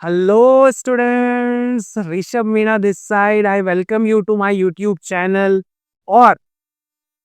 Hello students, Rishabh Meena this side. I welcome you to my YouTube channel. और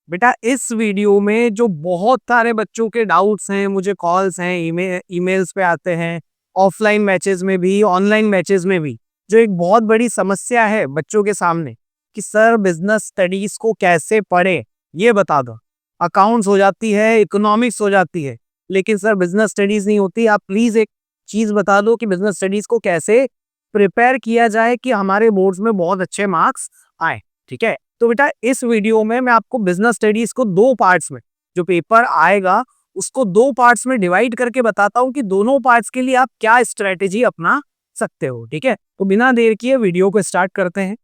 बेटा, इस video में जो बहुत सारे बच्चों के डाउट्स हैं, मुझे कॉल्स हैं, ईमेल्स पे आते हैं, ऑफलाइन मैचेस में भी, ऑनलाइन मैचेस में भी, जो एक बहुत बड़ी समस्या है बच्चों के सामने कि सर बिजनेस स्टडीज को कैसे पढ़े, ये बता दो। अकाउंट्स हो जाती है, इकोनॉमिक्स हो जाती है, लेकिन सर बिजनेस स्टडीज नहीं होती। आप प्लीज एक चीज बता दो कि बिजनेस स्टडीज को कैसे प्रिपेयर किया जाए कि हमारे बोर्ड्स में बहुत अच्छे मार्क्स आए। ठीक है, तो बेटा इस वीडियो में मैं आपको बिजनेस स्टडीज को दो पार्ट्स में, जो पेपर आएगा उसको दो पार्ट्स में डिवाइड करके बताता हूं कि दोनों पार्ट्स के लिए आप क्या स्ट्रेटेजी अपना सकते हो। ठीक है, तो बिना देर किए वीडियो को स्टार्ट करते हैं।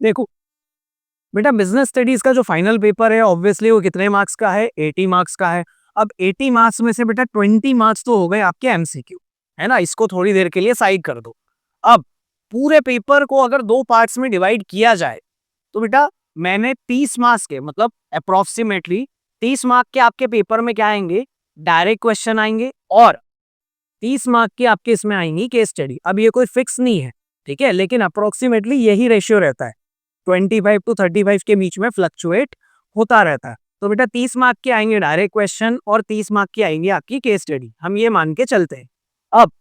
देखो बेटा, बिजनेस स्टडीज का जो फाइनल पेपर है ऑब्वियसली वो कितने मार्क्स का है? 80 मार्क्स का है। अब 80 मार्क्स में से बेटा 20 मार्क्स तो हो गए आपके एमसीक्यू, है ना? इसको थोड़ी देर के लिए साइड कर दो। अब पूरे पेपर को अगर दो पार्ट्स में डिवाइड किया जाए तो बेटा मैंने 30 मार्क्स के, मतलब अप्रोक्सीमेटली 30 मार्क के आपके पेपर में क्या आएंगे? डायरेक्ट क्वेश्चन आएंगे, और 30 मार्क की आपके इसमें आएंगी केस स्टडी। अब ये कोई फिक्स नहीं है, ठीक है, लेकिन अप्रोक्सीमेटली यही रेशियो रहता है। 25 टू 35 के बीच में फ्लक्चुएट होता रहता है। तो बेटा 30 मार्क के आएंगे डायरेक्ट क्वेश्चन और 30 मार्क की आएंगी आपकी केस स्टडी, हम ये मान के चलते हैं। अब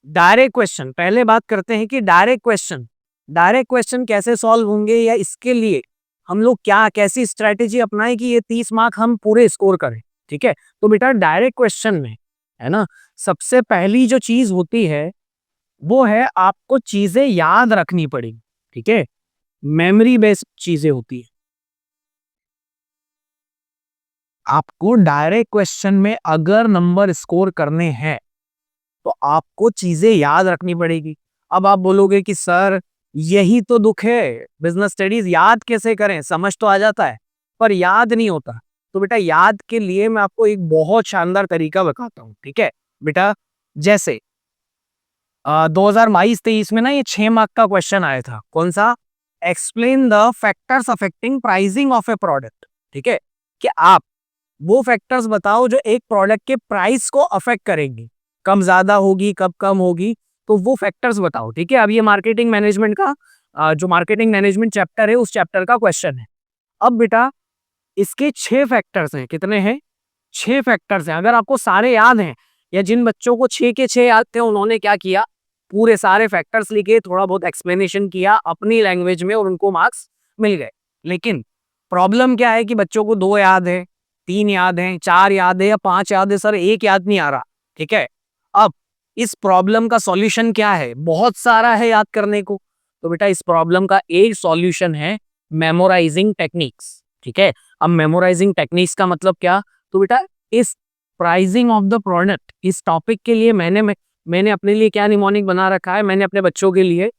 डायरेक्ट क्वेश्चन, पहले बात करते हैं कि डायरेक्ट क्वेश्चन कैसे सॉल्व होंगे, या इसके लिए हम लोग क्या कैसी स्ट्रेटेजी अपनाएं कि ये 30 मार्क हम पूरे स्कोर करें। ठीक है, तो बेटा डायरेक्ट क्वेश्चन में, है ना, सबसे पहली जो चीज होती है वो है आपको चीजें याद रखनी पड़ेगी। ठीक है, मेमोरी बेस्ड चीजें होती है। आपको डायरेक्ट क्वेश्चन में अगर नंबर स्कोर करने हैं तो आपको चीजें याद रखनी पड़ेगी। अब आप बोलोगे कि सर यही तो दुख है, बिजनेस स्टडीज याद कैसे करें, समझ तो आ जाता है पर याद नहीं होता। तो बेटा याद के लिए मैं आपको एक बहुत शानदार तरीका बताता हूँ। ठीक है बेटा, जैसे 2022-23 में ना ये 6 मार्क का क्वेश्चन आया था। कौन सा? Explain the factors affecting pricing of A product. ठीक है, कि आप वो फैक्टर्स बताओ जो एक प्रोडक्ट के प्राइस को अफेक्ट करेंगे, कम ज्यादा होगी, कब कम होगी, तो वो फैक्टर्स बताओ। ठीक है, अब ये मार्केटिंग मैनेजमेंट का जो मार्केटिंग मैनेजमेंट चैप्टर है उस चैप्टर का क्वेश्चन है। अब बेटा इसके 6 फैक्टर्स हैं। कितने हैं? 6 फैक्टर्स हैं। अगर आपको सारे याद हैं, या जिन बच्चों को 6 के 6 याद थे उन्होंने क्या किया, पूरे सारे फैक्टर्स लिखे, थोड़ा बहुत एक्सप्लेनेशन किया अपनी लैंग्वेज में और उनको मार्क्स मिल गए। लेकिन प्रॉब्लम क्या है कि बच्चों को 2 याद है, 3 याद है, 4 याद है, या 5 याद है, सर एक याद नहीं आ रहा। ठीक है, अब इस प्रॉब्लम का सॉल्यूशन क्या है? बहुत सारा है याद करने को। तो बेटा इस प्रॉब्लम का एक सॉल्यूशन है मेमोराइजिंग टेक्निक्स। ठीक है, अब मेमोराइजिंग टेक्निक्स का मतलब क्या? तो बेटा इस प्राइसिंग ऑफ द प्रोडक्ट, इस टॉपिक के लिए मैंने अपने लिए क्या निमोनिक बना रखा है? मैंने अपने बच्चों के लिए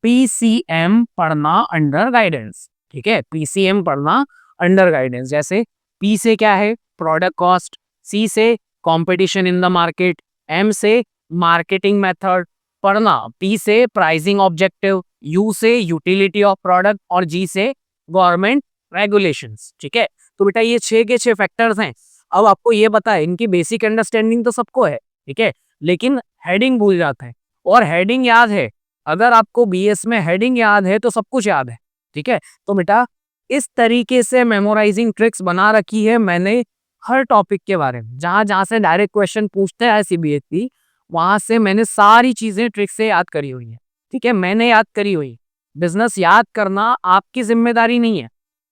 पीसीएम पढ़ना अंडर गाइडेंस। ठीक है, पीसीएम पढ़ना अंडर गाइडेंस। जैसे पी से क्या है? प्रोडक्ट कॉस्ट, सी से competition in the market, M से मार्केटिंग मेथड पढ़ना, पी से प्राइसिंग ऑब्जेक्टिव, यू से यूटिलिटी ऑफ प्रोडक्ट, और जी से गवर्नमेंट रेगुलेशंस। ठीक है, तो बेटा ये 6 के 6 फैक्टर्स हैं। अब आपको ये पता है, इनकी बेसिक अंडरस्टैंडिंग तो सबको है, ठीक है, लेकिन हेडिंग भूल जाते हैं। और हेडिंग याद है, अगर आपको बीएस में हेडिंग याद है तो सब कुछ याद है। ठीक है, तो बेटा इस तरीके से मेमोराइजिंग ट्रिक्स बना रखी है मैंने हर टॉपिक के बारे में। जहां जहां से डायरेक्ट क्वेश्चन पूछते हैं सीबीएसई, वहां से मैंने सारी चीजें ट्रिक से याद करी हुई है। ठीक है, मैंने याद करी हुई। बिजनेस याद करना आपकी जिम्मेदारी नहीं है,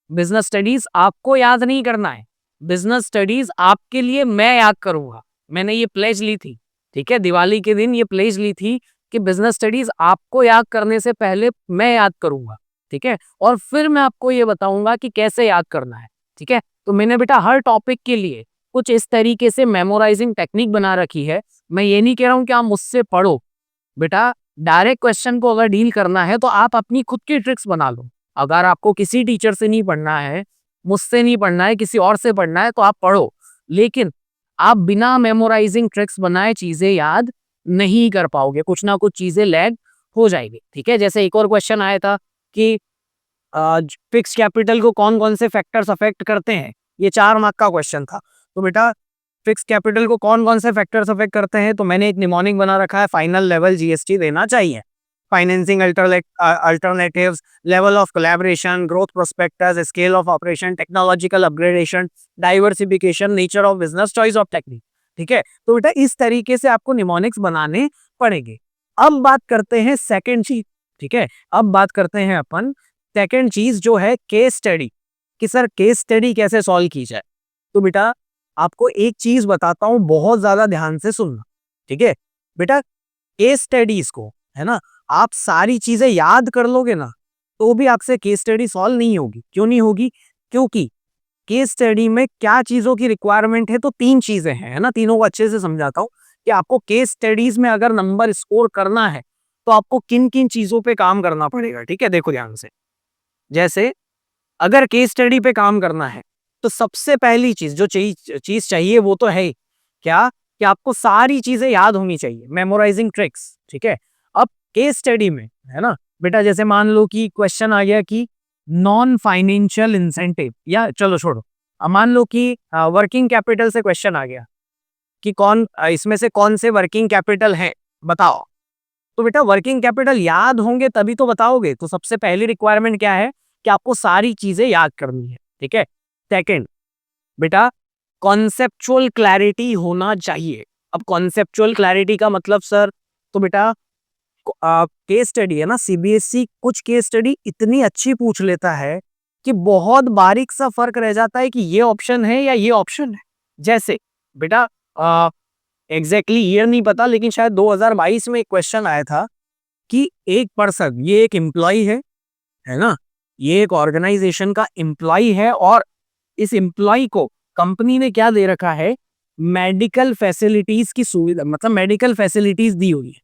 बिजनेस स्टडीज आपको याद नहीं करना है, बिजनेस स्टडीज आपके लिए मैं याद करूंगा। मैंने ये प्लेज ली थी, ठीक है, दिवाली के दिन ये प्लेज ली थी कि बिजनेस स्टडीज आपको याद करने से पहले मैं याद करूंगा। ठीक है, और फिर मैं आपको ये बताऊंगा कि कैसे याद करना है। ठीक है, तो मैंने बेटा हर टॉपिक के लिए कुछ इस तरीके से मेमोराइजिंग टेक्निक बना रखी है। मैं ये नहीं कह रहा हूं कि आप मुझसे पढ़ो, बेटा डायरेक्ट क्वेश्चन को अगर डील करना है तो आप अपनी खुद की ट्रिक्स बना लो। अगर आपको किसी टीचर से नहीं पढ़ना है, मुझसे नहीं पढ़ना है, किसी और से पढ़ना है, तो आप पढ़ो, लेकिन आप बिना मेमोराइजिंग ट्रिक्स बनाए चीजें याद नहीं कर पाओगे, कुछ ना कुछ चीजें लैग हो जाएगी। ठीक है, जैसे एक और क्वेश्चन आया था कि फिक्स कैपिटल को कौन कौन से फैक्टर्स अफेक्ट करते हैं, ये 4 मार्क का क्वेश्चन था। तो बेटा फिक्स कैपिटल को कौन कौन से फैक्टर्स अफेक्ट करते हैं, तो मैंने एक निमोनिक बना रखा है, फाइनल लेवल जीएसटी देना चाहिए, financing alternatives, level of collaboration, growth prospectus, scale of operation, technological upgradation, diversification, nature of business, choice of technique. ठीक है, तो बेटा इस तरीके से आपको निमोनिक्स बनाने पड़ेंगे। अब बात करते हैं सेकंड चीज। ठीक है, अब बात करते हैं अपन सेकंड चीज जो है केस स्टडी, कि सर केस स्टडी कैसे सॉल्व की जाए। तो बेटा आपको एक चीज बताता हूं, बहुत ज्यादा ध्यान से सुनना। ठीक है बेटा, केस स्टडीज को है ना, आप सारी चीजें याद कर लोगे ना, तो भी आपसे केस स्टडी सॉल्व नहीं होगी। क्यों नहीं होगी? क्योंकि केस स्टडी में क्या चीजों की रिक्वायरमेंट है, तो तीन चीजें हैं, है ना, तीनों को अच्छे से समझाता हूं कि आपको केस स्टडीज में अगर नंबर स्कोर करना है तो आपको किन किन चीजों पे काम करना पड़ेगा। ठीक है, देखो ध्यान से। जैसे अगर केस स्टडी पे काम करना है तो सबसे पहली चीज जो चीज चाहिए वो तो है क्या, कि आपको सारी चीजें याद होनी चाहिए, मेमोराइजिंग ट्रिक्स। ठीक है, अब केस स्टडी में है ना बेटा, जैसे मान लो कि क्वेश्चन आ गया कि नॉन फाइनेंशियल इंसेंटिव, या चलो छोड़ो, अब मान लो कि वर्किंग कैपिटल से क्वेश्चन आ गया कि इसमें से कौन से वर्किंग कैपिटल है बताओ। तो बेटा वर्किंग कैपिटल याद होंगे तभी तो बताओगे। तो सबसे पहली रिक्वायरमेंट क्या है कि आपको सारी चीजें याद करनी है। ठीक है, सेकंड बेटा कॉन्सेप्चुअल क्लैरिटी होना चाहिए। अब कॉन्सेप्चुअल क्लैरिटी का मतलब सर, तो बेटा केस स्टडी है ना, सीबीएसई कुछ केस स्टडी इतनी अच्छी पूछ लेता है कि बहुत बारीक सा फर्क रह जाता है कि ये ऑप्शन है या ये ऑप्शन है। जैसे बेटा एग्जैक्टली ईयर नहीं पता, लेकिन शायद 2022 में एक क्वेश्चन आया था कि एक पर्सन, ये एक एम्प्लॉय है ना, ये एक ऑर्गेनाइजेशन का एम्प्लॉय है, और इस एम्प्लॉय को कंपनी ने क्या दे रखा है, मेडिकल फैसिलिटीज की सुविधा, मतलब मेडिकल फैसिलिटीज दी हुई है।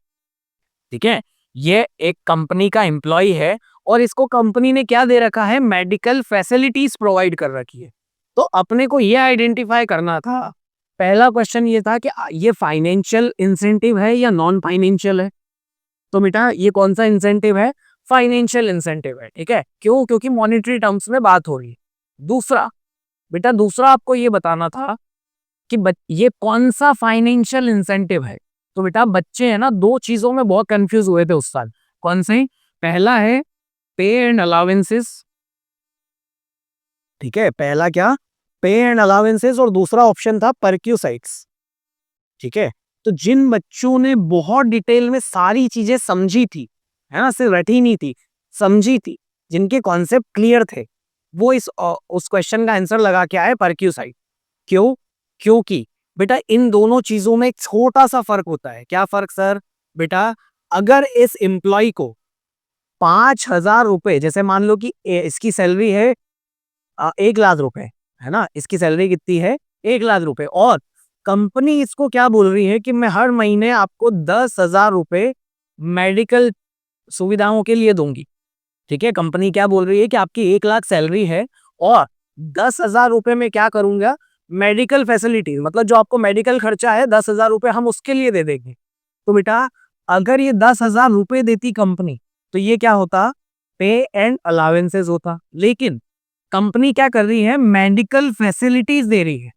ठीक है, ये एक कंपनी का एम्प्लॉय है और इसको कंपनी ने क्या दे रखा है, मेडिकल फैसिलिटीज प्रोवाइड कर रखी है। तो अपने को ये आइडेंटिफाई करना था, पहला क्वेश्चन ये था कि ये फाइनेंशियल इंसेंटिव है या नॉन फाइनेंशियल है। तो बेटा ये कौन सा इंसेंटिव है, फाइनेंशियल इंसेंटिव है। ठीक है, क्यों? क्योंकि मॉनेटरी टर्म्स में बात हो रही है। दूसरा बेटा, दूसरा आपको ये बताना था कि ये कौन सा फाइनेंशियल इंसेंटिव है। तो बेटा बच्चे है ना, दो चीजों में बहुत कंफ्यूज हुए थे उस साल। कौन से? पहला है पे एंड अलाउंसेस। ठीक है, पहला क्या, पे एंड अलाउंसेस, और दूसरा ऑप्शन था परक्यूसाइट्स। ठीक है, तो जिन बच्चों ने बहुत डिटेल में सारी चीजें समझी थी, है ना, सिर्फ रटी नहीं थी, समझी थी, जिनके कॉन्सेप्ट क्लियर थे, वो उस क्वेश्चन का आंसर लगा के आए परक्यूसाइट। क्यों? क्योंकि बेटा इन दोनों चीजों में एक छोटा सा फर्क होता है। क्या फर्क सर? बेटा अगर इस एम्प्लॉय को 5,000 रुपए, जैसे मान लो कि इसकी सैलरी है 1 लाख रुपए, है ना, इसकी सैलरी कितनी है, 1 लाख रुपए, और कंपनी इसको क्या बोल रही है कि मैं हर महीने आपको 10,000 रुपए मेडिकल सुविधाओं के लिए दूंगी। ठीक है, कंपनी क्या बोल रही है कि आपकी 1 लाख सैलरी है और 10,000 रुपए में क्या करूंगा, मेडिकल फैसिलिटी, मतलब जो आपको मेडिकल खर्चा है 10,000 रुपए हम उसके लिए दे देंगे। तो बेटा अगर ये 10,000 रुपए देती कंपनी तो ये क्या होता, पे एंड अलाउंसेस होता। लेकिन कंपनी क्या कर रही है, मेडिकल फैसिलिटीज दे रही है।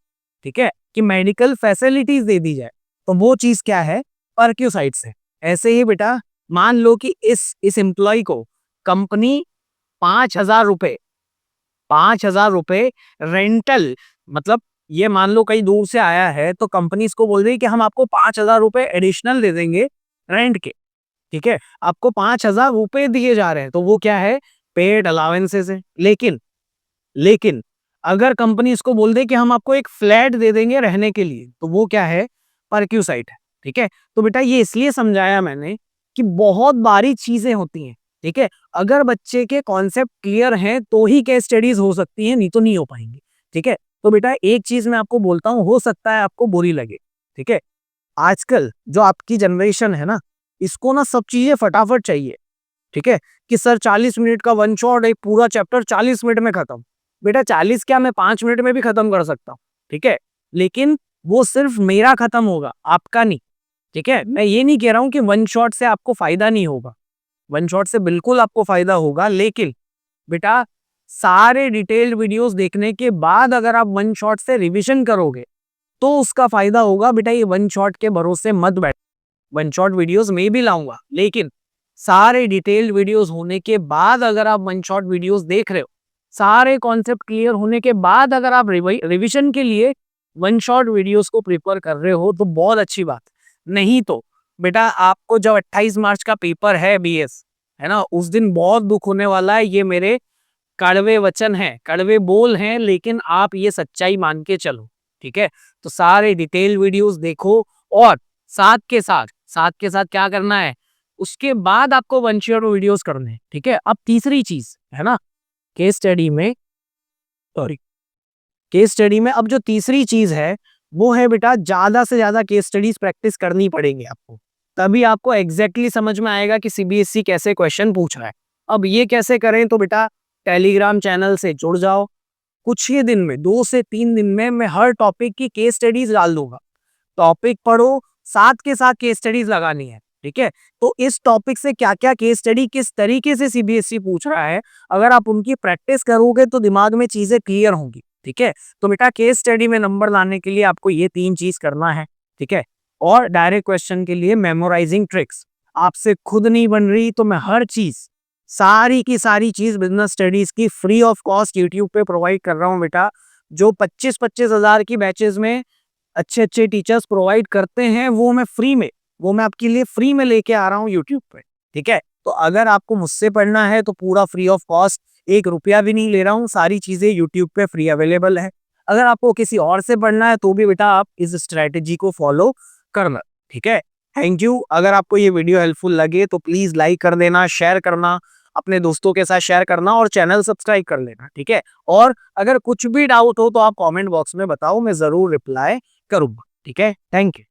ठीक है, कि मेडिकल फैसिलिटीज दे दी जाए, तो वो चीज क्या है, परक्यूसाइट्स है। ऐसे ही बेटा मान लो कि इस एम्प्लॉय को कंपनी 5,000 रुपए, 5,000 रुपए रेंटल, मतलब ये मान लो कहीं दूर से आया है तो कंपनी इसको बोल रही है कि हम आपको 5,000 रुपए एडिशनल दे देंगे रेंट के। ठीक है, आपको 5,000 रुपए दिए जा रहे हैं, तो वो क्या है, पेड अलाउंसेस है। लेकिन अगर कंपनी इसको बोल दे कि हम आपको एक फ्लैट दे देंगे रहने के लिए, तो वो क्या है, परक्यूसाइट है। ठीक है, तो बेटा ये इसलिए समझाया मैंने कि बहुत बारीक चीजें होती हैं। ठीक है, अगर बच्चे के कॉन्सेप्ट क्लियर हैं तो ही केस स्टडीज हो सकती हैं, नहीं तो नहीं हो पाएंगी। ठीक है, तो बेटा एक चीज मैं आपको बोलता हूं, हो सकता है आपको बुरी लगे। ठीक है, आजकल जो आपकी जनरेशन है ना, इसको ना सब चीजें फटाफट चाहिए। ठीक है, कि सर 40 मिनट का वन शॉट, एक पूरा चैप्टर 40 मिनट में खत्म। बेटा 40 क्या, मैं 5 मिनट में भी खत्म कर सकता हूँ। ठीक है, लेकिन वो सिर्फ मेरा खत्म होगा, आपका नहीं। ठीक है, मैं ये नहीं कह रहा हूं कि वन शॉट से आपको फायदा नहीं होगा, वन शॉट से बिल्कुल आपको फायदा होगा, लेकिन बेटा सारे डिटेल्ड वीडियोस देखने के बाद अगर आप वन शॉट से रिवीजन करोगे तो उसका फायदा होगा। बेटा ये वन शॉट के भरोसे मत बैठ, वन शॉट वीडियोस में भी लाऊंगा, लेकिन सारे डिटेल्ड वीडियोस होने के बाद अगर आप वन शॉट वीडियोस देख रहे हो, सारे कॉन्सेप्ट क्लियर होने के बाद अगर आप रिवीजन के लिए वन शॉट वीडियोस को प्रिपेयर कर रहे हो तो बहुत अच्छी बात। नहीं तो बेटा आपको जब 28 मार्च का पेपर है बीएस, है ना, उस दिन बहुत दुख होने वाला है। ये मेरे कड़वे वचन हैं, कड़वे बोल हैं, लेकिन आप ये सच्चाई मान के चलो, ठीक है। तो सारे डिटेल वीडियोस देखो और साथ के साथ क्या करना है, उसके बाद आपको वन शॉट वीडियोस करने हैं, ठीक है। अब तीसरी चीज है ना, केस स्टडी में, सॉरी, केस स्टडी में अब जो तीसरी चीज है वो है बेटा ज्यादा से ज्यादा केस स्टडीज प्रैक्टिस करनी पड़ेगी आपको, तभी आपको एग्जैक्टली समझ में आएगा कि सीबीएसई कैसे क्वेश्चन पूछ रहा है। अब ये कैसे करें, तो बेटा टेलीग्राम चैनल से जुड़ जाओ। कुछ ही दिन में 2 से 3 दिन में मैं हर टॉपिक की केस स्टडीज डाल दूंगा। टॉपिक पढ़ो, साथ के साथ केस स्टडीज लगानी है, ठीक है। तो इस टॉपिक से क्या क्या केस स्टडी किस तरीके से सीबीएसई पूछ रहा है, अगर आप उनकी प्रैक्टिस करोगे तो दिमाग में चीजें क्लियर होंगी, ठीक है। तो बेटा केस स्टडी में नंबर लाने के लिए आपको ये 3 चीज करना है, ठीक है। और डायरेक्ट क्वेश्चन के लिए मेमोराइजिंग ट्रिक्स आपसे खुद नहीं बन रही, तो मैं हर चीज, सारी की सारी चीज बिजनेस स्टडीज की फ्री ऑफ कॉस्ट यूट्यूब पे प्रोवाइड कर रहा हूँ बेटा। जो 25-25 हजार की बैचेस में अच्छे अच्छे टीचर्स प्रोवाइड करते हैं, वो मैं फ्री में, वो मैं आपके लिए फ्री में लेके आ रहा हूँ यूट्यूब पे, ठीक है। तो अगर आपको मुझसे पढ़ना है तो पूरा फ्री ऑफ कॉस्ट, 1 रुपया भी नहीं ले रहा हूँ, सारी चीजें यूट्यूब पे फ्री अवेलेबल है। अगर आपको किसी और से पढ़ना है तो भी बेटा आप इस स्ट्रेटेजी को फॉलो करना, ठीक है। Thank you. अगर आपको ये वीडियो हेल्पफुल लगे तो प्लीज लाइक कर देना, शेयर करना, अपने दोस्तों के साथ शेयर करना और चैनल सब्सक्राइब कर लेना, ठीक है। और अगर कुछ भी डाउट हो तो आप कमेंट बॉक्स में बताओ, मैं जरूर रिप्लाई करूंगा, ठीक है। Thank you.